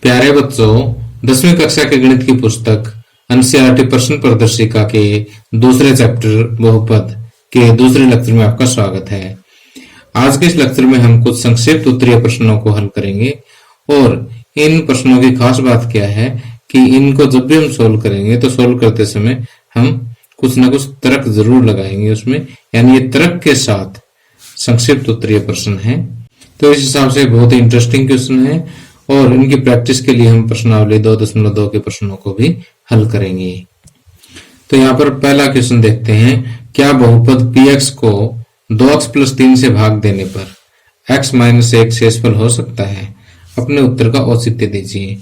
प्यारे बच्चों, 10वीं कक्षा के गणित की पुस्तक एनसीईआरटी प्रश्न प्रदर्शिका के दूसरे चैप्टर बहुपद के दूसरे लेक्चर में आपका स्वागत है। आज के इस लेक्चर में हम कुछ संक्षिप्त उत्तरीय प्रश्नों को हल करेंगे और इन प्रश्नों की खास बात क्या है कि इनको जब भी हम सोल्व करेंगे तो सोल्व करते समय हम कुछ ना कुछ तर्क जरूर लगाएंगे उसमें, यानी ये तर्क के साथ संक्षिप्त उत्तरीय प्रश्न है। तो इस हिसाब से बहुत ही इंटरेस्टिंग क्वेश्चन है और इनकी प्रैक्टिस के लिए हम प्रश्नावली 2.2 के प्रश्नों को भी हल करेंगे। तो यहाँ पर पहला क्वेश्चन देखते हैं, क्या बहुपद px को 2x + 3 से भाग देने पर x - 1 शेषफल हो सकता है? अपने उत्तर का औचित्य दीजिए।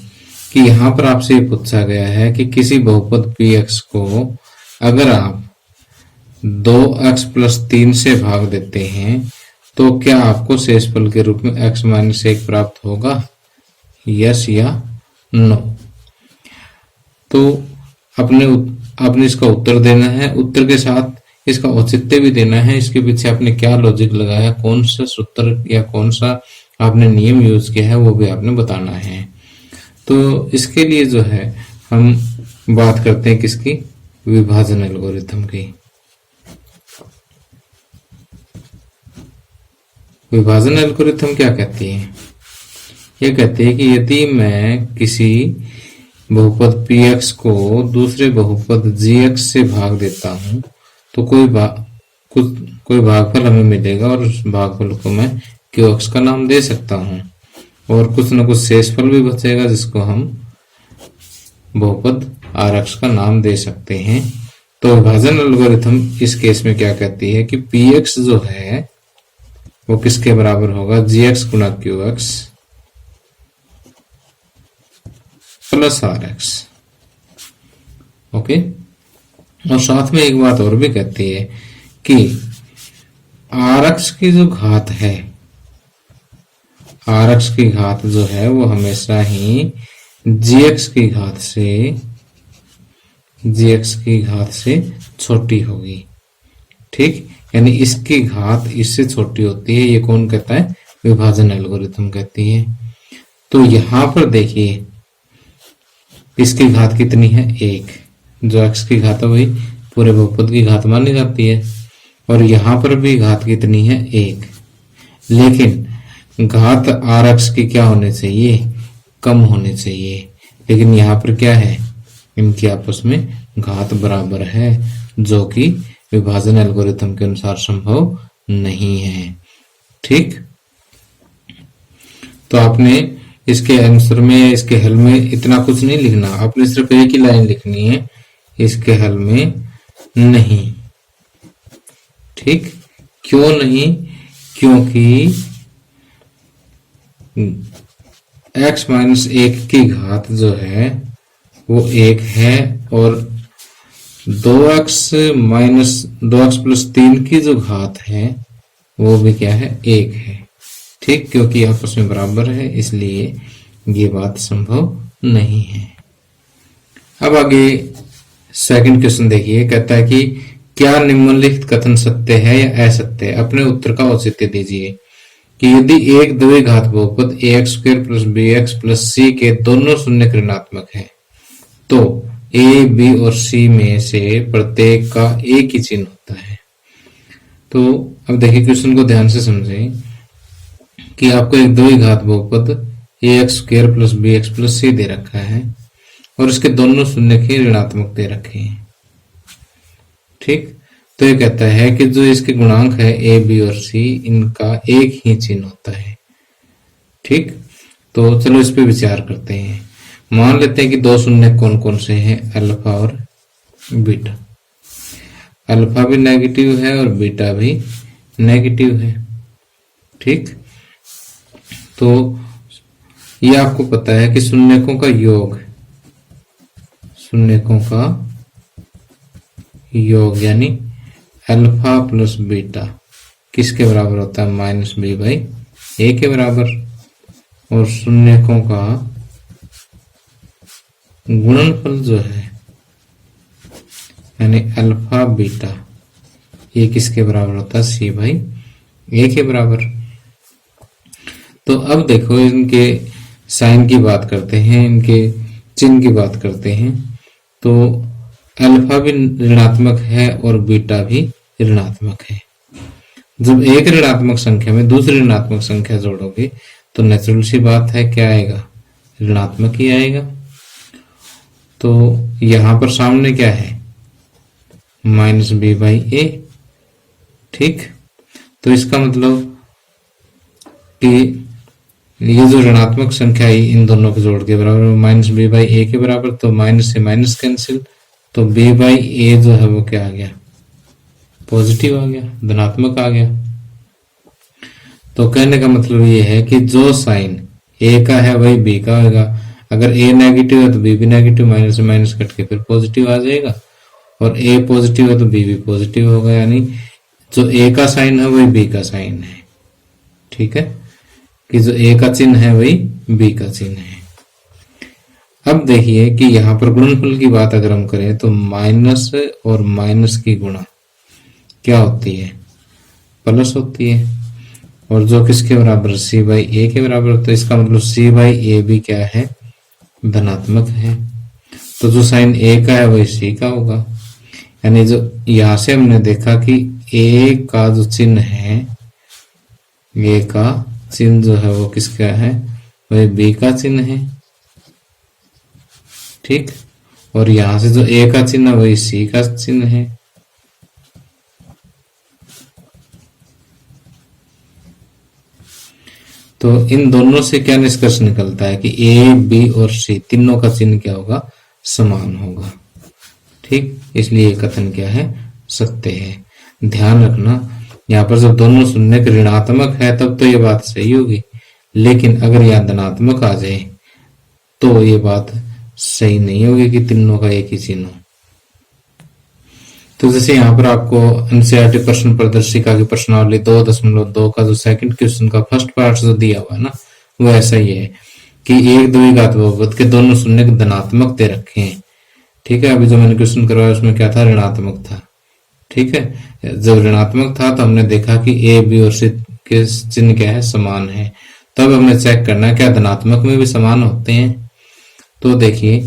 कि यहाँ पर आपसे ये पूछा गया है कि किसी बहुपद px को अगर आप 2x + 3 से भाग देते हैं तो क्या आपको शेषफल के रूप में x - 1 प्राप्त होगा, यस या नो? तो आपने इसका उत्तर देना है, उत्तर के साथ इसका औचित्य भी देना है। इसके पीछे आपने क्या लॉजिक लगाया, कौन सा सूत्र या कौन सा आपने नियम यूज किया है वो भी आपने बताना है। तो इसके लिए जो है हम बात करते हैं किसकी, विभाजन एल्गोरिथम की। विभाजन एल्गोरिथम क्या कहती है? ये कहते हैं कि यदि मैं किसी बहुपद px को दूसरे बहुपद gx से भाग देता हूं तो कोई भागफल हमें मिलेगा और उस भागफल को मैं qx का नाम दे सकता हूं और कुछ न कुछ शेषफल भी बचेगा जिसको हम बहुपद rx का नाम दे सकते हैं। तो विभाजन एल्गोरिथम इस केस में क्या कहती है कि px जो है वो किसके बराबर होगा, gx गुणा qx प्लस rx। ओके, और साथ में एक बात और भी कहती है कि rx की जो घात है, rx की घात जो है वो हमेशा ही gx की घात से छोटी होगी। ठीक, यानी इसकी घात इससे छोटी होती है। ये कौन कहता है? विभाजन एल्गोरिथम कहती है। तो यहां पर देखिए इसकी घात कितनी है, 1। जो x की घात है वही पूरे बहुपद की घात मानी जाती है और यहां पर भी घात कितनी है, 1। लेकिन घात rx की क्या होनी चाहिए, कम होनी चाहिए। लेकिन यहाँ पर क्या है, इनकी आपस में घात बराबर है, जो कि विभाजन एल्गोरिथम के अनुसार संभव नहीं है। ठीक, तो आपने इसके आंसर में, इसके हल में इतना कुछ नहीं लिखना, आपने सिर्फ एक ही लाइन लिखनी है इसके हल में नहीं। ठीक, क्यों नहीं? क्योंकि x - 1 की घात जो है वो 1 है और 2x + 3 की जो घात है वो भी क्या है, 1 है। ठीक, क्योंकि आपस में बराबर है इसलिए ये बात संभव नहीं है। अब आगे सेकंड क्वेश्चन देखिए, कहता है कि क्या निम्नलिखित कथन सत्य है या असत्य है? अपने उत्तर का औचित्य दीजिए। कि यदि एक द्विघात बहुपद ax² + bx + c के दोनों शून्य ऋणात्मक है तो a, b और c में से प्रत्येक का एक ही चिन्ह होता है। तो अब देखिए क्वेश्चन को ध्यान से समझें कि आपको एक द्विघात बहुपद ax² + bx + c दे रखा है और इसके दोनों शून्य के ऋणात्मक दे रखे हैं। ठीक, तो ये कहता है कि जो इसके गुणांक है a, b और c, इनका एक ही चिन्ह होता है। ठीक, तो चलो इस पे विचार करते हैं। मान लेते हैं कि दो शून्य कौन कौन से हैं, अल्फा और बीटा। अल्फा भी नेगेटिव है और बीटा भी नेगेटिव है। ठीक, तो ये आपको पता है कि शून्यकों का योग यानी अल्फा + बीटा किसके बराबर होता है, -b/a के बराबर। और शून्यकों का गुणनफल जो है यानी अल्फा बीटा, ये किसके बराबर होता है, c/a के बराबर। तो अब देखो इनके साइन की बात करते हैं, इनके चिन्ह की बात करते हैं, तो अल्फा भी ऋणात्मक है और बीटा भी ऋणात्मक है। जब एक ऋणात्मक संख्या में दूसरी ऋणात्मक संख्या जोड़ोगे तो नेचुरल सी बात है क्या आएगा, ऋणात्मक ही आएगा। तो यहां पर सामने क्या है, माइनस बी बाई ए। ठीक, तो इसका मतलब कि ये जो ऋणात्मक संख्या है इन दोनों को जोड़ के बराबर माइनस बी बाई ए के बराबर, तो माइनस से माइनस कैंसिल, तो बी बाई ए जो है वो क्या आ गया, पॉजिटिव आ गया, धनात्मक आ गया। तो कहने का मतलब ये है कि जो साइन ए का है वही बी का होगा। अगर ए नेगेटिव है तो बी भी नेगेटिव, माइनस से माइनस कट के फिर पॉजिटिव आ जाएगा, और ए पॉजिटिव है तो बी भी पॉजिटिव होगा, यानी जो ए का साइन है वही बी का साइन है। ठीक है, कि जो ए का चिन्ह है वही बी का चिन्ह है। अब देखिए कि यहाँ पर गुणनफल की बात अगर हम करें तो माइनस और माइनस की गुणा क्या होती है, प्लस होती है, और जो किसके बराबर, सी बाई ए के बराबर। तो इसका मतलब सी बाई ए भी क्या है, धनात्मक है। तो जो साइन ए का है वही सी का होगा, यानी जो यहां से हमने देखा कि ए का जो चिन्ह है, ए का चिन्ह जो है वो किसका है, वही बी का चिन्ह है। ठीक, और यहां से जो ए का चिन्ह है वही सी का चिन्ह है। तो इन दोनों से क्या निष्कर्ष निकलता है कि ए बी और सी तीनों का चिन्ह क्या होगा, समान होगा। ठीक, इसलिए कथन क्या है, सत्य है। ध्यान रखना यहाँ पर जब दोनों शून्य के ऋणात्मक है तब तो ये बात सही होगी, लेकिन अगर यहाँ धनात्मक आ जाए तो ये बात सही नहीं होगी कि तीनों का एक ही चिन्ह हो। तो जैसे यहाँ पर आपको एनसीईआरटी प्रश्न प्रदर्शिका की प्रश्नावली 2.2 का जो सेकंड क्वेश्चन का फर्स्ट पार्ट जो दिया हुआ है ना, वो ऐसा ही है कि एक द्विघात बहुपद के दोनों शून्य धनात्मक दे रखे हैं। ठीक है, अभी जो मैंने क्वेश्चन करवाया उसमें क्या था, ऋणात्मक था। ठीक है, जब ऋणात्मक था तो हमने देखा कि ए बी और सी के चिन्ह क्या है, समान है। तब हमें चेक करना है क्या धनात्मक में भी समान होते हैं। तो देखिए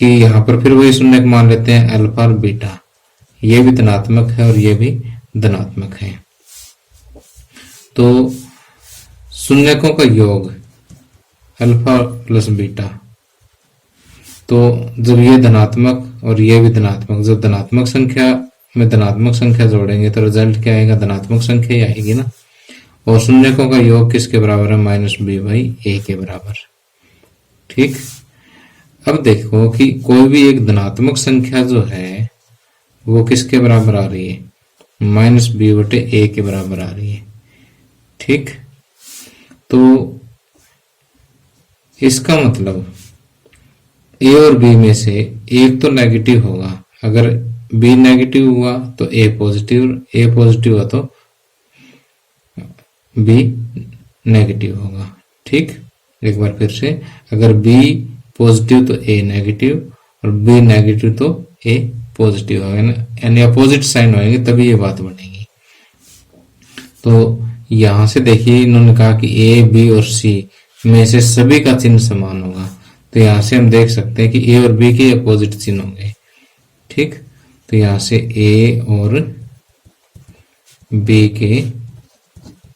कि यहाँ पर फिर वही शून्य मान लेते हैं, अल्फा और बीटा, ये भी धनात्मक है और ये भी धनात्मक है। तो शून्यकों का योग अल्फा प्लस बीटा, तो जब ये धनात्मक और ये भी धनात्मक, जब धनात्मक संख्या में धनात्मक संख्या जोड़ेंगे तो रिजल्ट क्या आएगा, धनात्मक संख्या ही आएगी ना। और शून्यकों का योग किसके बराबर है, माइनस बी बाई ए के बराबर। ठीक, अब देखो कि कोई भी एक धनात्मक संख्या जो है वो किसके बराबर आ रही है, माइनस बी बटे ए के बराबर आ रही है। ठीक, तो इसका मतलब ए और बी में से एक तो नेगेटिव होगा। अगर बी नेगेटिव हुआ तो ए पॉजिटिव, ए पॉजिटिव हुआ तो बी नेगेटिव होगा। ठीक, एक बार फिर से, अगर बी पॉजिटिव तो ए नेगेटिव, और बी नेगेटिव तो ए पॉजिटिव होगा, यानी अपोजिट साइन होंगे तभी ये बात बनेगी। तो यहां से देखिए इन्होंने कहा कि ए बी और सी में से सभी का चिन्ह समान होगा, तो यहां से हम देख सकते हैं कि ए और बी के अपोजिट चिन्ह होंगे। ठीक, तो यहां से ए और बी के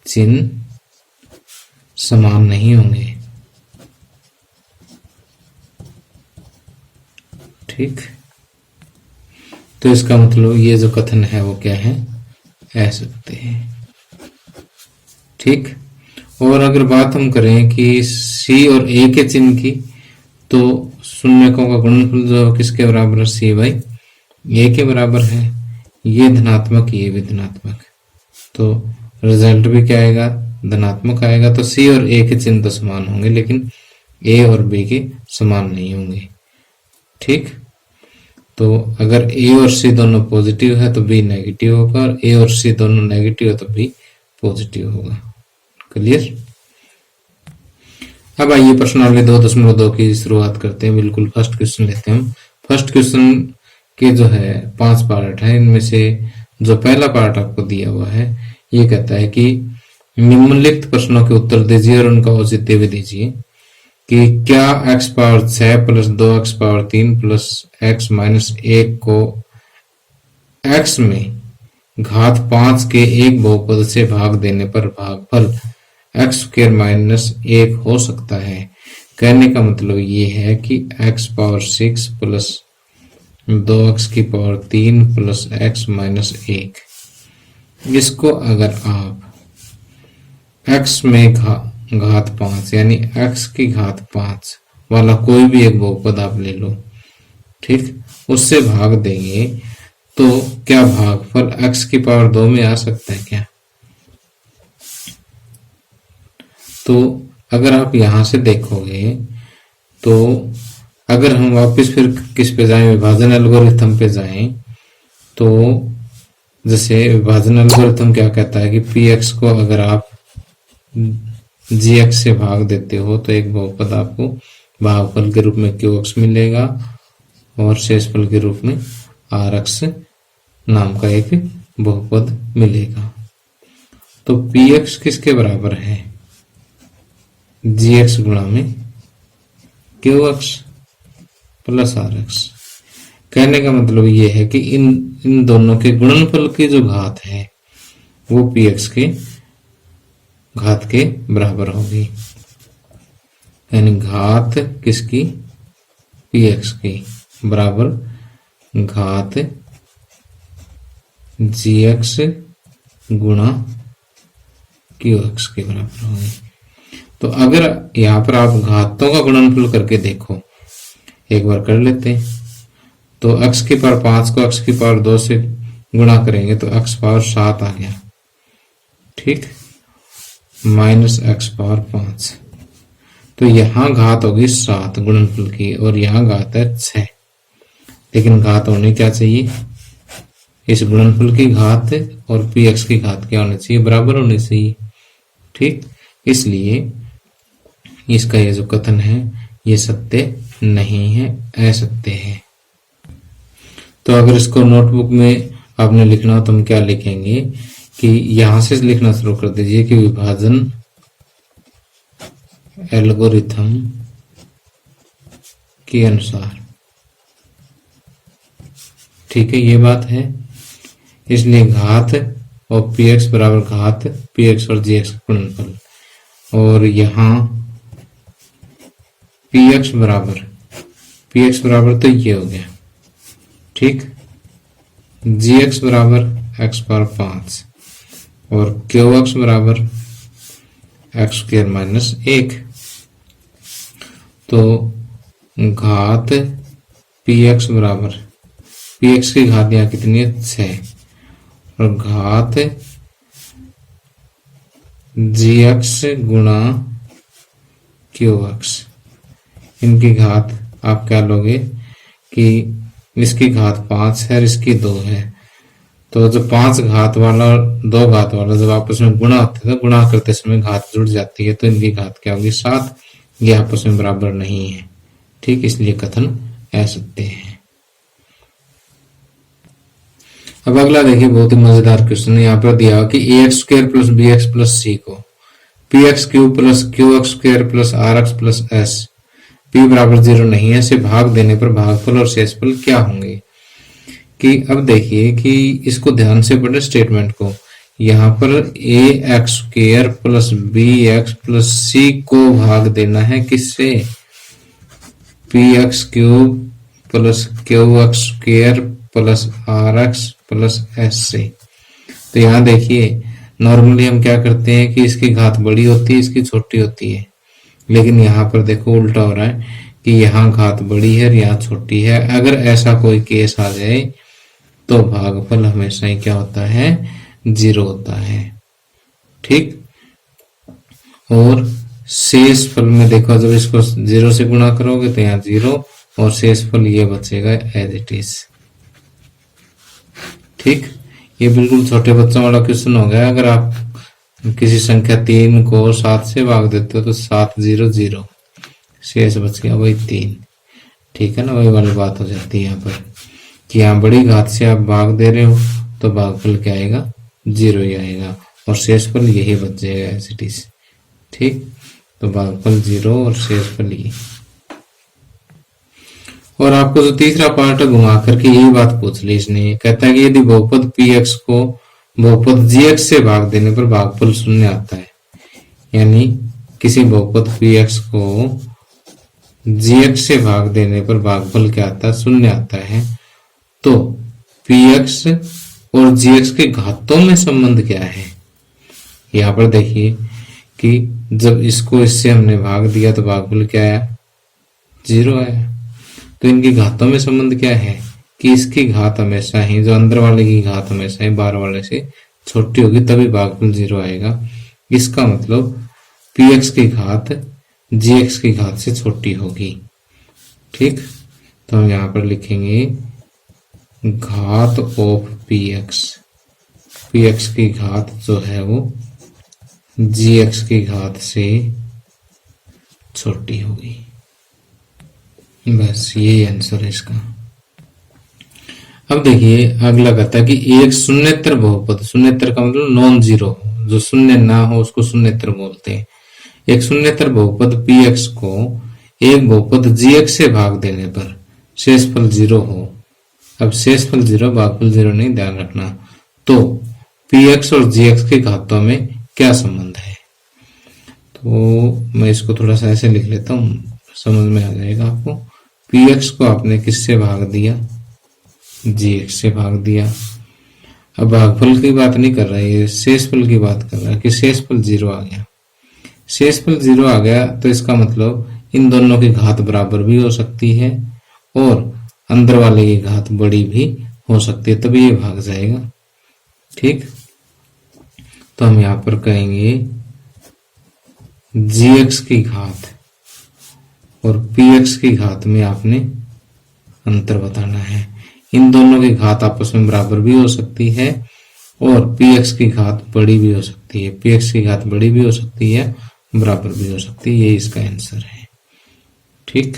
चिन्ह समान नहीं होंगे। ठीक, तो इसका मतलब ये जो कथन है वो क्या है, ऐसे होते हैं। ठीक, और अगर बात हम करें कि सी और ए के चिन्ह की, तो शून्यकों का गुणनफल जो किसके बराबर है, सी बाई ए के बराबर है। ये धनात्मक, ये भी धनात्मक, तो रिजल्ट भी क्या आएगा, धनात्मक आएगा। तो सी और ए के चिन्ह तो समान होंगे, लेकिन ए और बी के समान नहीं होंगे। ठीक, तो अगर ए और सी दोनों पॉजिटिव है तो बी नेगेटिव होगा, और ए और सी दोनों नेगेटिव है तो बी पॉजिटिव होगा। क्लियर। अब आइए प्रश्नावली 2.2 की शुरुआत करते हैं। बिल्कुल फर्स्ट क्वेश्चन लेते हैं हम। फर्स्ट क्वेश्चन के जो है 5 पार्ट है, इनमें से जो पहला पार्ट आपको दिया हुआ है ये कहता है कि निम्नलिखित प्रश्नों के उत्तर दीजिए और उनका औचित्य भी दीजिए। कि क्या x power 6 plus 2x power 3 plus x minus 1 को x में घात 5 के एक बहुपद से भाग देने पर भागफल एक्स स्क्वायर माइनस 1 हो सकता है। कहने का मतलब ये है कि x पावर 6 प्लस 2x की पावर 3 प्लस x माइनस 1, इसको अगर आप x में घात 5 यानी x की घात 5 वाला कोई भी एक बहुपद आप ले लो, ठीक, उससे भाग देंगे तो क्या भागफल x की पावर 2 में आ सकता है क्या? तो अगर आप यहां से देखोगे तो अगर हम वापस फिर किस पे जाएं, विभाजन एल्गोरिथम पे जाएं, तो जैसे विभाजन एल्गोरिथम क्या कहता है कि px को अगर आप gx से भाग देते हो तो एक बहुपद आपको भागफल के रूप में qx मिलेगा और शेषफल के रूप में rx नाम का एक बहुपद मिलेगा। तो px किसके बराबर है? gx गुणा में qx प्लस rx। कहने का मतलब ये है कि इन दोनों के गुणनफल की जो घात है वो px के घात के बराबर होगी, यानी घात किसकी? px की बराबर घात gx गुणा qx के बराबर होगी। तो अगर यहाँ पर आप घातों का गुणनफल करके देखो, एक बार कर लेते हैं, तो x की पावर 5 को x की पावर 2 से गुणा करेंगे तो x पावर 7 आ गया, ठीक, माइनस x पावर 5। तो यहाँ घात होगी 7 गुणनफल की और यहाँ घात है 6, लेकिन घात होनी क्या चाहिए? इस गुणनफल की घात और px की घात क्या होनी चाहिए? बराबर होनी चाहिए, ठीक। इसलिए इसका ये जो कथन है ये सत्य नहीं है, असत्य है। तो अगर इसको नोटबुक में आपने लिखना हो तो हम क्या लिखेंगे कि यहां से लिखना शुरू कर दीजिए कि विभाजन एल्गोरिथम के अनुसार, ठीक है, ये बात है। इसलिए घात और px बराबर घात px और gx का गुणनफल, और यहाँ px बराबर तो ये हो गया, ठीक, gx बराबर x पावर 5 और qx बराबर x स्क्वायर माइनस 1। तो घात px बराबर, px की घात यहाँ कितनी है? 6, और घात gx गुणा qx, इनकी घात आप क्या लोगे कि इसकी घात 5 है और इसकी 2 है, तो जो 5 घात वाला और 2 घात वाला जब आपस में गुणा होते हैं तो गुणा करते समय घात जुड़ जाती है, तो इनकी घात क्या होगी? 7। ये आपस में बराबर नहीं है, ठीक, इसलिए कथन असत्य है। अब अगला देखिए, बहुत ही मजेदार क्वेश्चन यहाँ पर दिया कि ax square plus bx plus c को px cube plus qx square plus rx plus s p बराबर 0 नहीं है से भाग देने पर भागफल और शेषफल क्या होंगे। कि अब देखिए कि इसको ध्यान से पढ़े स्टेटमेंट को, यहाँ पर ax square plus bx plus c को भाग देना है किससे? px cube plus qx square plus rx plus s से। तो यहाँ देखिए नॉर्मली हम क्या करते हैं कि इसकी घात बड़ी होती है, इसकी छोटी होती है, लेकिन यहाँ पर देखो उल्टा हो रहा है कि यहाँ घात बड़ी है और यहाँ छोटी है। अगर ऐसा कोई केस आ जाए तो भागफल हमेशा ही क्या होता है? 0 होता है, ठीक। और शेष फल में देखो, जब इसको 0 से गुणा करोगे तो यहाँ 0 और शेष फल ये बचेगा एज इट इज, ठीक। ये बिल्कुल छोटे बच्चों वाला क्वेश्चन हो गया। अगर आप किसी संख्या 3 को 7 से भाग देते हो तो 7 0 0, शेष बच गया वही 3, ठीक है ना। वही वाली बात हो जाती है यहाँ पर कि यहाँ बड़ी घात से आप भाग दे रहे हो तो भागफल क्या आएगा? 0 ही आएगा और शेषफल यही बच जाएगा एज इट इज, ठीक। तो भागफल 0 और शेषफल E। और आपको जो तीसरा पार्ट है घुमा करके यही बात पूछ ली इसने। कहता है कि यदि बहुपद px को बहुपद gx से भाग देने पर भागफल शून्य आता है, यानी किसी बहुपद px को gx से भाग देने पर भागफल क्या आता है? शून्य आता है। तो px और gx के घातों में संबंध क्या है? यहाँ पर देखिए कि जब इसको इससे हमने भाग दिया तो भागफल क्या आया? 0 आया। तो इनकी घातों में संबंध क्या है कि इसकी घात हमेशा ही, जो अंदर वाले की घात हमेशा ही बाहर वाले से छोटी होगी, तभी भागफल 0 आएगा। इसका मतलब px की घात gx की घात से छोटी होगी। ठीक, तो हम यहाँ पर लिखेंगे घात ऑफ px की घात जो है वो gx की घात से छोटी होगी। बस यही आंसर है इसका। अब देखिए अगला कहता है कि एक शून्येतर बहुपद, शून्येतर का मतलब नॉन जीरो, जो शून्य ना हो उसको शून्येतर बोलते हैं। एक शून्येतर बहुपद px को एक बहुपद gx से भाग देने पर शेषफल 0 हो। अब शेषफल 0 भागफल 0 नहीं, ध्यान रखना। तो px और gx के घातों में क्या संबंध है? तो मैं इसको थोड़ा सा ऐसे लिख लेता हूँ, समझ में आ जाएगा आपको। px को आपने किससे भाग दिया? gx से भाग दिया। अब भागफल की बात नहीं कर रहा है, ये शेषफल की बात कर रहा है कि शेषफल 0 आ गया। शेषफल 0 आ गया तो इसका मतलब इन दोनों की घात बराबर भी हो सकती है और अंदर वाले की घात बड़ी भी हो सकती है, तभी ये भाग जाएगा। ठीक, तो हम यहाँ पर कहेंगे gx की घात और px की घात में आपने अंतर बताना है। इन दोनों की घात आपस में बराबर भी हो सकती है और px की घात बड़ी भी हो सकती है। px की घात बड़ी भी हो सकती है, बराबर भी हो सकती है। ये इसका आंसर है। ठीक,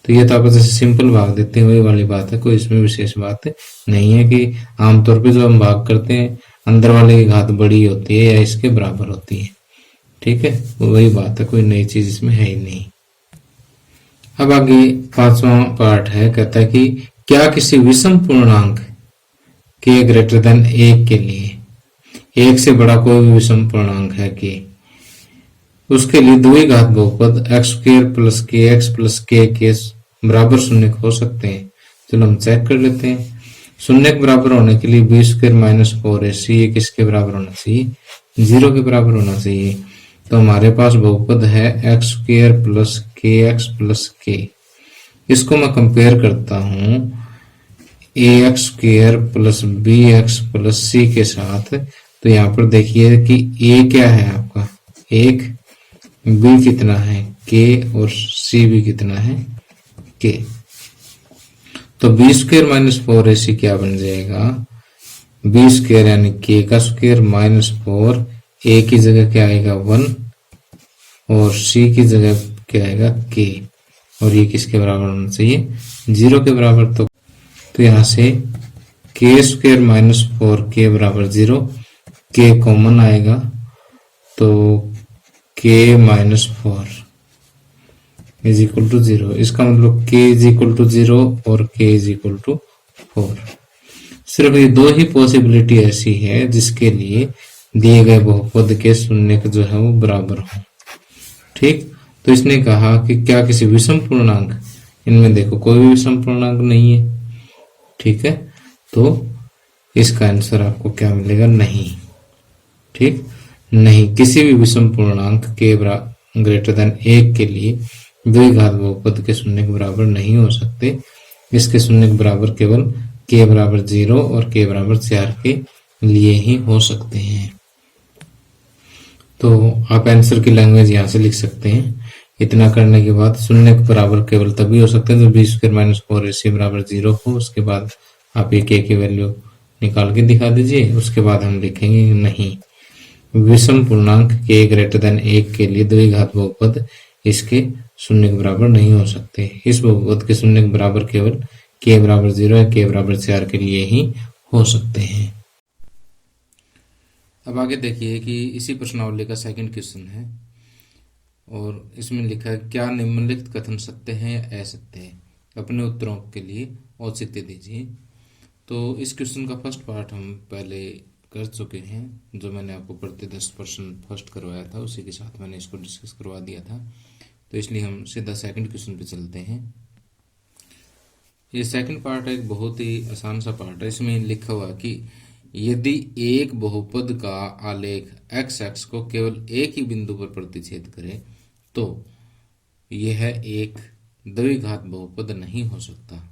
तो ये तो आप जैसे सिंपल भाग देते हैं वही वाली बात है, कोई इसमें विशेष बात नहीं है कि आमतौर पे जो हम भाग करते हैं अंदर वाले की घात बड़ी होती है या इसके बराबर होती है। ठीक है, वही बात है, कोई नई चीज इसमें है ही नहीं। अब आगे पांचवा पार्ट है, कहता है कि क्या किसी विषम पूर्णांक k ग्रेटर देन 1 के लिए, 1 से बड़ा कोई भी विषम पूर्णांक है k, उसके लिए द्विघात बहुपद x² plus kx plus k के बराबर शून्य हो सकते हैं? चलो हम चेक कर लेते हैं। शून्य के बराबर होने के लिए b² माइनस 4ac ये किसके बराबर होना चाहिए? 0 के बराबर होना चाहिए। तो हमारे पास बहुपद है x² plus kx plus k। इसको मैं कंपेयर करता हूं ax² plus bx plus c के साथ। तो यहाँ पर देखिए कि a क्या है आपका 1, b कितना है k और c भी कितना है k। तो b² माइनस 4ac क्या बन जाएगा? b² यानी k का स्क्वायर माइनस 4, a की जगह क्या आएगा 1 और c की जगह क्या आएगा k, और ये किसके बराबर होना चाहिए? 0 के बराबर। तो यहाँ से k² माइनस 4k बराबर 0, k कॉमन आएगा तो k minus 4 is equal to 0। इसका मतलब k इज इक्वल टू 0 और k इज इक्वल टू 4। सिर्फ ये दो ही पॉसिबिलिटी ऐसी है जिसके लिए दिए गए बहुपद के शून्य जो है वो बराबर हो। ठीक, तो इसने कहा कि क्या किसी विषम पूर्णांक, इनमें देखो कोई भी विषम पूर्णांक नहीं है। ठीक है, तो इसका आंसर आपको क्या मिलेगा? नहीं। ठीक, नहीं, किसी भी विषम पूर्णांक के ग्रेटर देन 1 के लिए द्विघात बहुपद के शून्य के बराबर नहीं हो सकते। इसके शून्य के बराबर केवल k बराबर 0 और k बराबर 4 के लिए ही हो सकते हैं। तो आप आंसर की लैंग्वेज यहाँ से लिख सकते हैं। इतना करने के बाद शून्य के बराबर केवल तभी हो सकते हैं जब b² माइनस 4ac बराबर 0 हो। उसके बाद आप ये k की वैल्यू निकाल के दिखा दीजिए। उसके बाद हम लिखेंगे नहीं, विषम पूर्णांक k ग्रेटर देन 1 के लिए द्विघात बहुपद इसके शून्य के बराबर नहीं हो सकते। इस बहुपद के शून्य के बराबर केवल k बराबर 0 या k बराबर 4 के लिए ही हो सकते हैं। अब आगे देखिए कि इसी प्रश्नावली का सेकंड क्वेश्चन है और इसमें लिखा है क्या निम्नलिखित कथन सत्य हैं या असत्य है, अपने उत्तरों के लिए औचित्य दीजिए। तो इस क्वेश्चन का फर्स्ट पार्ट हम पहले कर चुके हैं, जो मैंने आपको प्रति 10% फर्स्ट करवाया था उसी के साथ मैंने इसको डिस्कस करवा दिया था। तो इसलिए हम सीधा सेकंड क्वेश्चन पे चलते हैं। ये सेकंड पार्ट एक बहुत ही आसान सा पार्ट है। इसमें लिखा हुआ कि यदि एक बहुपद का आलेख एक्स एक्स को केवल एक ही बिंदु पर प्रतिच्छेद करे तो यह एक द्विघात बहुपद नहीं हो सकता।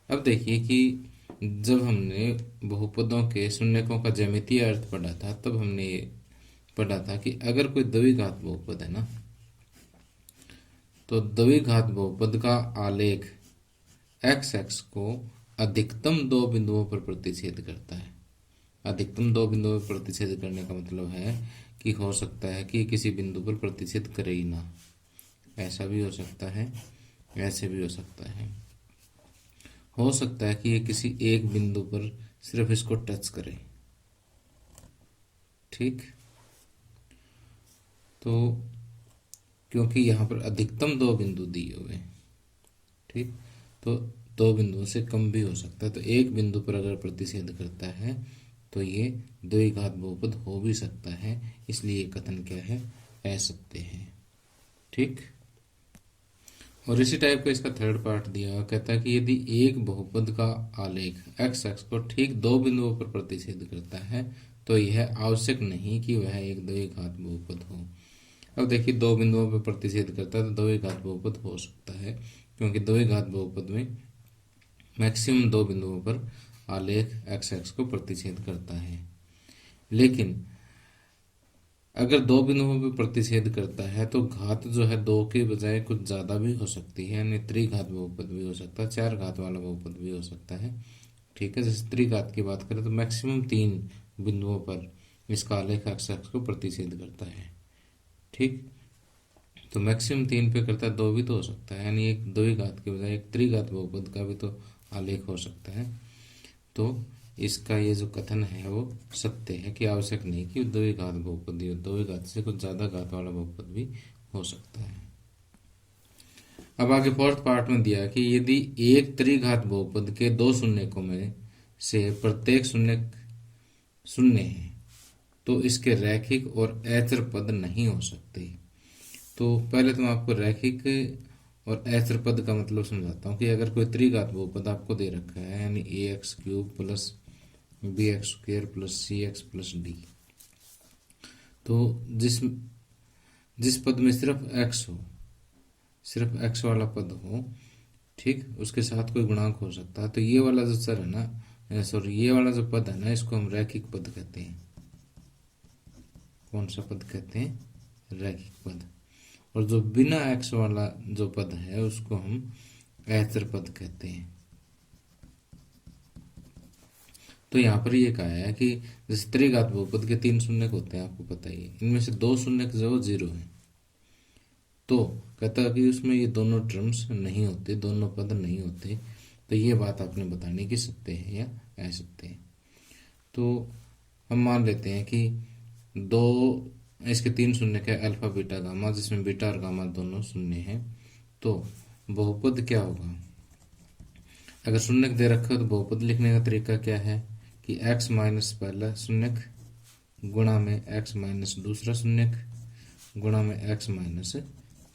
अब देखिए कि जब हमने बहुपदों के शून्यकों का ज्यामितीय अर्थ पढ़ा था तब हमने ये पढ़ा था कि अगर कोई द्विघात बहुपद है ना, तो द्विघात बहुपद का आलेख एक्स एक्स को अधिकतम दो बिंदुओं पर प्रतिच्छेद करता है। अधिकतम दो बिंदुओं पर प्रतिच्छेद करने का मतलब है कि हो सकता है कि किसी बिंदु पर प्रतिच्छेद करे ही ना, ऐसा भी हो सकता है, ऐसे भी हो सकता है। हो सकता है कि ये किसी एक बिंदु पर सिर्फ इसको टच करे, ठीक। तो क्योंकि यहाँ पर अधिकतम दो बिंदु दिए हुए, ठीक, तो दो बिंदुओं से कम भी हो सकता है। तो एक बिंदु पर अगर प्रतिच्छेद करता है तो ये द्विघात बहुपद हो भी सकता है, इसलिए कथन क्या है, असत्य है, ठीक। और इसी टाइप का इसका थर्ड पार्ट दिया, कहता है कि यदि एक बहुपद का आलेख एक्स एक्स को ठीक दो बिंदुओं पर प्रतिच्छेद करता है तो यह आवश्यक नहीं कि वह एक द्विघात बहुपद हो। अब देखिए दो बिंदुओं पर प्रतिच्छेद करता है तो द्विघात बहुपद हो सकता है, क्योंकि द्विघात बहुपद में मैक्सिमम दो बिंदुओं पर आलेख एक्स एक्स को प्रतिच्छेद करता है। लेकिन अगर दो बिंदुओं पर प्रतिच्छेद करता है तो घात जो है दो के बजाय कुछ ज्यादा भी हो सकती है, यानी त्रिघात बहुपद भी हो सकता है, चार घात वाला बहुपद भी हो सकता है, ठीक है। जैसे त्रिघात की बात करें तो मैक्सिमम तीन बिंदुओं पर इसका आलेख एक्स एक्स को प्रतिच्छेद करता है, ठीक। तो मैक्सिमम तीन पे करता है, दो भी तो हो सकता है, यानी एक द्विघात के बजाय एक त्रिघात बहुपद का भी तो आलेख हो सकता है। तो इसका ये जो कथन है वो सत्य है कि आवश्यक नहीं कि द्विघात बहुपद हो, द्विघात से कुछ ज्यादा घात वाला बहुपद भी हो सकता है। अब आगे फोर्थ पार्ट में दिया कि यदि एक त्रिघात बहुपद के दो शून्यकों में से प्रत्येक शून्य शून्य है तो इसके रैखिक और अचर पद नहीं हो सकते। तो पहले तो मैं आपको रैखिक और अचर पद का मतलब समझाता हूँ कि अगर कोई त्रिघात बहुपद आपको दे रखा है, यानी a x cube plus b x square plus c x plus d, तो जिस जिस पद में सिर्फ एक्स हो, सिर्फ एक्स वाला पद हो, ठीक, उसके साथ कोई गुणांक हो सकता है, तो ये वाला जो चर है ना, सॉरी ये वाला जो पद है ना, इसको हम रैखिक पद कहते हैं। कौन सा पद कहते हैं, रैखिक पद। और जो बिना एक्स वाला जो पद है उसको हम अचर पद कहते हैं। तो यहाँ पर ये कहा है कि जैसे त्रिघात बहुपद के तीन शून्यक होते हैं, आपको पता ही है, इनमें से दो शून्यक जो जीरो है, तो कहता है कि उसमें ये दोनों टर्म्स नहीं होते, दोनों पद नहीं होते। तो ये बात आपने बतानी कि सत्य है या असत्य है। तो हम मान लेते हैं कि दो इसके तीन शून्य है, अल्फा बीटा गामा, जिसमें बीटा और गामा दोनों शून्य हैं। तो बहुपद क्या होगा, अगर शून्यक दे रखा हो तो बहुपद लिखने का तरीका क्या है कि x माइनस पहला शून्यक गुणा में x माइनस दूसरा शून्यक गुणा में x माइनस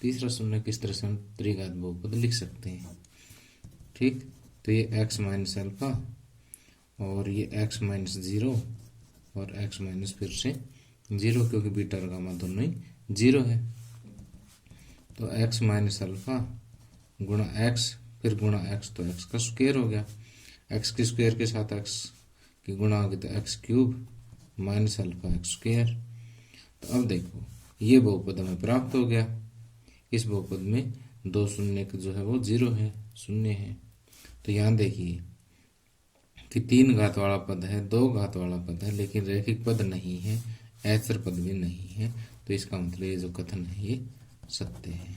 तीसरा शून्यक। इस तरह से हम त्रिघात बहुपद लिख सकते हैं, ठीक। तो ये x माइनस अल्फा और ये x माइनस जीरो और x माइनस फिर से जीरो, क्योंकि बीटा और गामा दोनों ही जीरो है। तो x माइनस अल्फा गुणा x फिर गुणा x, तो x का स्क्वायर हो गया, x के स्क्वायर के साथ x की गुणा होगी तो x cube minus alpha x square. तो अब देखो ये बहुपद हमें प्राप्त हो गया। इस बहुपद में दो शून्य जो है वो जीरो है, शून्य है। तो यहाँ देखिए कि तीन घात वाला पद है, दो घात वाला पद है, लेकिन रैखिक पद नहीं है, अचर पद भी नहीं है। तो इसका मतलब ये जो कथन है ये सत्य है।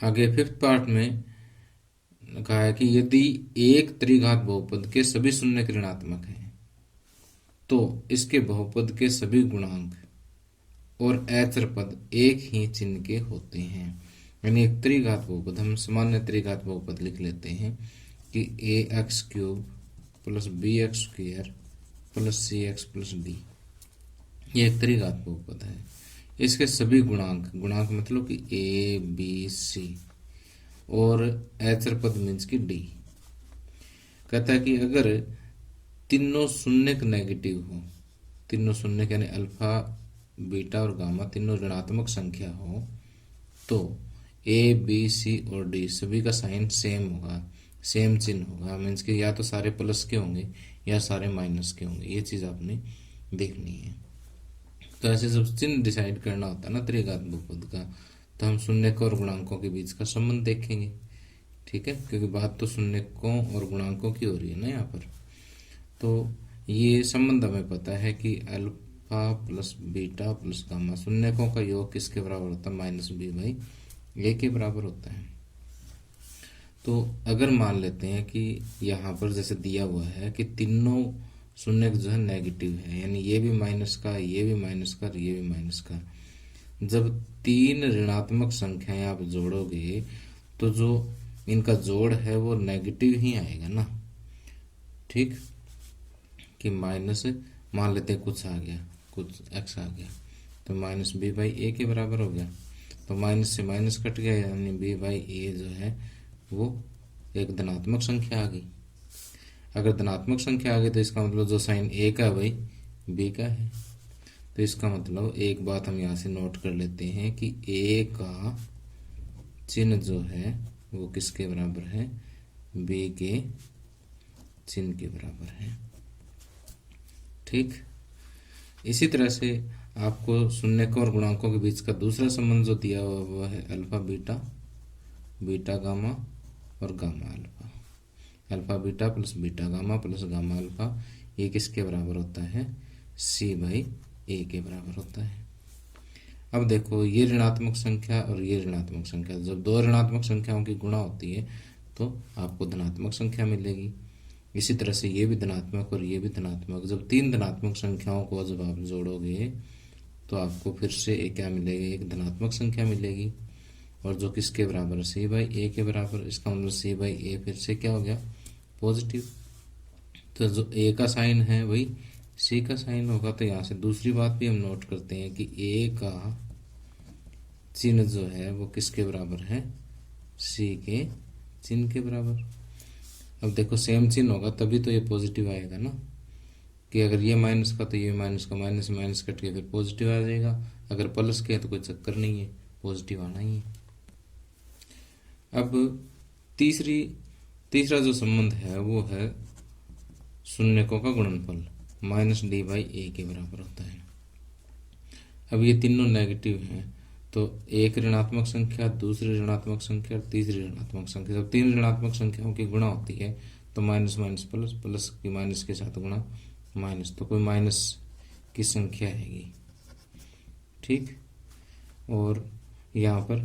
आगे फिफ्थ पार्ट में कहा है कि यदि एक त्रिघात बहुपद के सभी शून्य ऋणात्मक हैं तो इसके बहुपद के सभी गुणांक और अचर पद एक ही चिन्ह के होते हैं। यानी एक त्रिघात बहुपद, हम सामान्य त्रिघात बहुपद लिख लेते हैं कि a x cube plus b x square plus c x plus d, ये एक त्रिघात बहुपद है। इसके सभी गुणांक, गुणांक मतलब कि ए बी सी और अचर पद मीन्स की डी। कहता है कि अगर तीनों शून्य नेगेटिव हो, तीनों शून्य यानी अल्फा बीटा और गामा तीनों ऋणात्मक संख्या हो, तो ए बी सी और डी सभी का साइन सेम होगा, सेम चिन्ह होगा। मीन्स कि या तो सारे प्लस के होंगे या सारे माइनस के होंगे, ये चीज आपने देखनी है। तो ऐसे सब चिन्ह डिसाइड करना होता है ना त्रिघात बहुपद का। तो हम शून्यकों और गुणांकों के बीच का संबंध देखेंगे, ठीक है, क्योंकि बात तो शून्यकों और गुणांकों की हो रही है ना यहाँ पर। तो ये संबंध हमें पता है कि alpha plus beta plus gamma, शून्यकों का योग किसके बराबर होता है, माइनस बी बाई ए के बराबर होता है। तो अगर मान लेते हैं कि यहाँ पर जैसे दिया हुआ है कि तीनों शून्य जो है नेगेटिव है, यानी ये भी माइनस का, ये भी माइनस का, ये भी माइनस का, जब तीन ऋणात्मक संख्याएं आप जोड़ोगे तो जो इनका जोड़ है वो नेगेटिव ही आएगा ना, ठीक, कि माइनस मान लेते हैं कुछ आ गया, कुछ एक्स आ गया, तो माइनस बी बाई ए के बराबर हो गया। तो माइनस से माइनस कट गया, यानी बी बाई ए जो है वो एक धनात्मक संख्या आ गई। अगर धनात्मक संख्या आ गई तो इसका मतलब जो साइन ए का है वही बी का है। तो इसका मतलब एक बात हम यहाँ से नोट कर लेते हैं कि ए का चिन्ह जो है वो किसके बराबर है, बी के चिन्ह के बराबर है, ठीक। इसी तरह से आपको शून्यकों और गुणांकों के बीच का दूसरा संबंध जो दिया हुआ वो है अल्फा बीटा, बीटा गामा और gamma alpha. Alpha beta plus beta gamma plus gamma alpha, ये किसके बराबर होता है, सी बाई ए के बराबर होता है। अब देखो ये ऋणात्मक संख्या और ये ऋणात्मक संख्या, जब दो ऋणात्मक संख्याओं की गुणा होती है तो आपको धनात्मक संख्या मिलेगी। इसी तरह से ये भी धनात्मक और ये भी धनात्मक, जब तीन धनात्मक संख्याओं को जब आप जोड़ोगे तो आपको फिर से एक क्या मिलेगी, एक धनात्मक संख्या मिलेगी, और जो किसके बराबर है, सी बाई ए के बराबर। इसका मतलब सी बाई ए फिर से क्या हो गया, पॉजिटिव। तो जो ए का साइन है वही सी का साइन होगा। तो यहाँ से दूसरी बात भी हम नोट करते हैं कि ए का चिन्ह जो है वो किसके बराबर है, सी के चिन्ह के बराबर। अब देखो सेम चिन्ह होगा तभी तो ये पॉजिटिव आएगा ना, कि अगर ये माइनस का तो ये माइनस का, माइनस माइनस कट के फिर पॉजिटिव आ जाएगा। अगर प्लस के है तो कोई चक्कर नहीं है, पॉजिटिव आना ही है। अब तीसरा जो संबंध है वो है शून्यकों का गुणनफल, माइनस डी बाई ए के बराबर होता है। अब ये तीनों नेगेटिव हैं तो एक ऋणात्मक संख्या, दूसरी ऋणात्मक संख्या और तीसरी ऋणात्मक संख्या, जब तीन ऋणात्मक संख्याओं की गुणा होती है तो माइनस माइनस प्लस, प्लस की माइनस के साथ गुणा माइनस, तो कोई माइनस की संख्या आएगी, ठीक। और यहाँ पर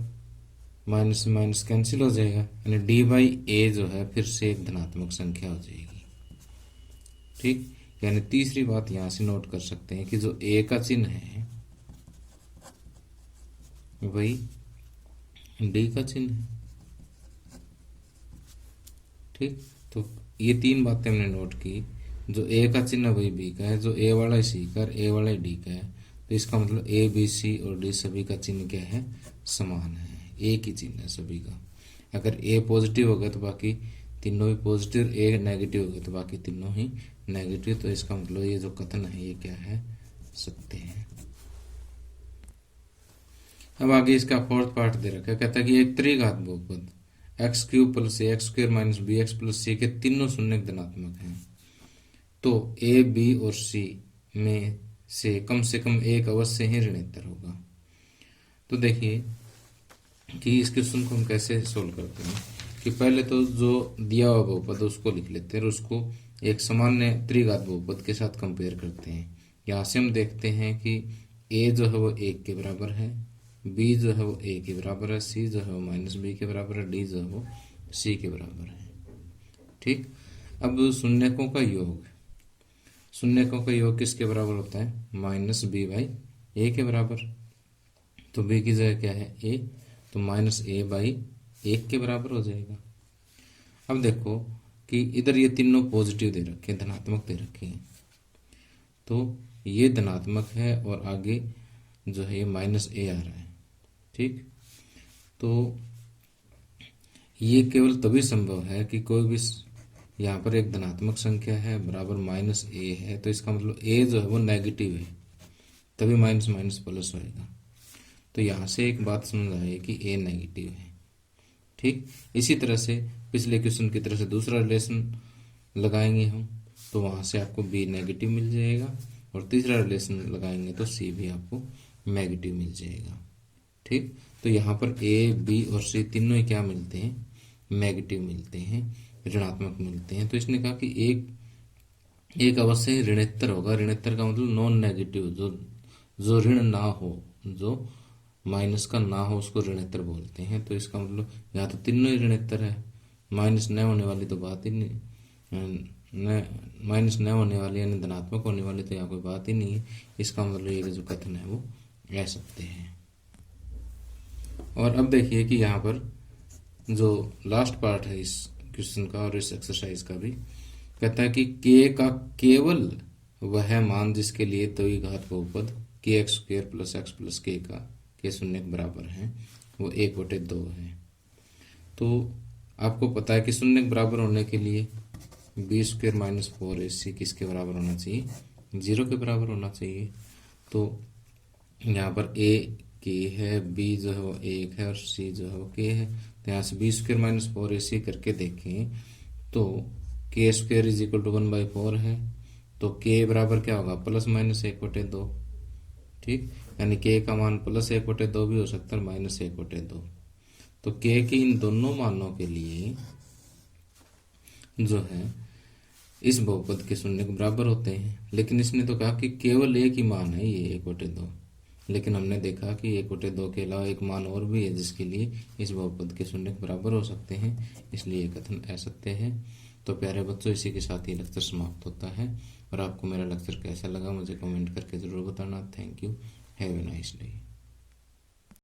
माइनस से माइनस कैंसिल हो जाएगा, यानी डी बाई ए जो है फिर से एक धनात्मक संख्या हो जाएगी, ठीक। यानी तीसरी बात यहाँ से नोट कर सकते हैं कि जो ए का चिन्ह है वही डी का चिन्ह है, ठीक। तो ये तीन बातें हमने नोट की, जो ए का चिन्ह वही बी का है, जो ए वाला सी का और ए वाला डी का है। तो इसका मतलब ए बी सी और डी सभी का चिन्ह क्या है, समान है, एक ही चिन्ह है सभी का। अगर ए पॉजिटिव हो गया तो बाकी तीनों ही पॉजिटिव, ए नेगेटिव हो गया तो बाकी तीनों ही नेगेटिव। तो इसका मतलब ये जो कथन है ये क्या है, सत्य है। अब आगे इसका फोर्थ पार्ट दे रखा है, कहता है कि एक त्रिघात बहुपद X cube plus A X square minus B X plus C के तीनों शून्य धनात्मक हैं, तो ए बी और सी में से कम एक अवश्य ही ऋणोत्तर होगा। तो देखिए कि इस क्वेश्चन को हम कैसे सोल्व करते हैं कि पहले तो जो दिया हुआ बहुपद उसको लिख लेते हैं और उसको एक सामान्य त्रिघात बहुपद के साथ कंपेयर करते हैं। यहाँ से हम देखते हैं कि ए जो है वो एक के बराबर है, बी जो है वो ए के बराबर है, सी जो है वो माइनस बी के बराबर है, डी जो है वो सी के बराबर है, ठीक। अब शून्यकों का योग, शून्यकों का योग किसके बराबर होता है, माइनस बी बाई ए के बराबर। तो b की जगह क्या है a, तो माइनस a बाई 1 के बराबर हो जाएगा। अब देखो कि इधर ये तीनों पॉजिटिव दे रखे हैं, धनात्मक दे रखे हैं, तो ये धनात्मक है और आगे जो है ये माइनस a आ रहा है। ठीक, तो ये केवल तभी संभव है कि कोई भी यहाँ पर एक धनात्मक संख्या है बराबर माइनस a है, तो इसका मतलब a जो है वो नेगेटिव है, तभी माइनस माइनस प्लस होएगा। तो यहाँ से एक बात समझ आए कि a नेगेटिव है। ठीक, इसी तरह से पिछले क्वेश्चन की तरह से दूसरा रिलेशन लगाएंगे हम, तो वहाँ से आपको b नेगेटिव मिल जाएगा, और तीसरा रिलेशन लगाएंगे तो c भी आपको नेगेटिव मिल जाएगा। ठीक, तो यहाँ पर a, b और c तीनों ही क्या मिलते हैं, नेगेटिव मिलते हैं, ऋणात्मक मिलते हैं। तो इसने कहा कि एक अवश्य ही ऋणोत्तर होगा। ऋणोत्तर का मतलब नॉन नेगेटिव, जो ऋण ना हो, जो माइनस का ना हो, उसको ऋणोत्तर बोलते हैं। तो इसका मतलब यहाँ तो तीनों ही ऋणोत्तर है, माइनस न होने वाली तो बात ही नहीं, माइनस न होने वाली यानी धनात्मक होने वाली तो यहाँ कोई बात ही नहीं है। इसका मतलब ये जो कथन है वो कह सकते हैं। और अब देखिए कि यहाँ पर जो लास्ट पार्ट है इस क्वेश्चन का और इस एक्सरसाइज का भी, कहता है कि k का केवल वह मान जिसके लिए द्विघात बहुपद kx² + x + k का k शून्य के बराबर है वो 1/2 है। तो आपको पता है कि शून्य के बराबर होने के लिए b² - 4ac किसके बराबर होना चाहिए, 0 के बराबर होना चाहिए। तो यहाँ पर a k है, b जो है वो 1 है और c जो है वो k है। तो यहाँ से b² - 4ac करके देखें तो k² = 1/4 है, तो k बराबर क्या होगा, ±1/2। ठीक, यानी k का मान +1/2 भी हो सकता है, -1/2। तो k के इन दोनों मानों के लिए जो है इस बहुपद के शून्य के बराबर होते हैं। लेकिन इसने तो कहा कि केवल एक ही मान है ये 1/2, लेकिन हमने देखा कि 1/2 के अलावा एक मान और भी है जिसके लिए इस बहुपद के शून्य के बराबर हो सकते हैं, इसलिए कथन असत्य है। तो प्यारे बच्चों, इसी के साथ ये लेक्चर समाप्त होता है। और आपको मेरा लेक्चर कैसा लगा मुझे कमेंट करके ज़रूर बताना। Thank you, have a nice day.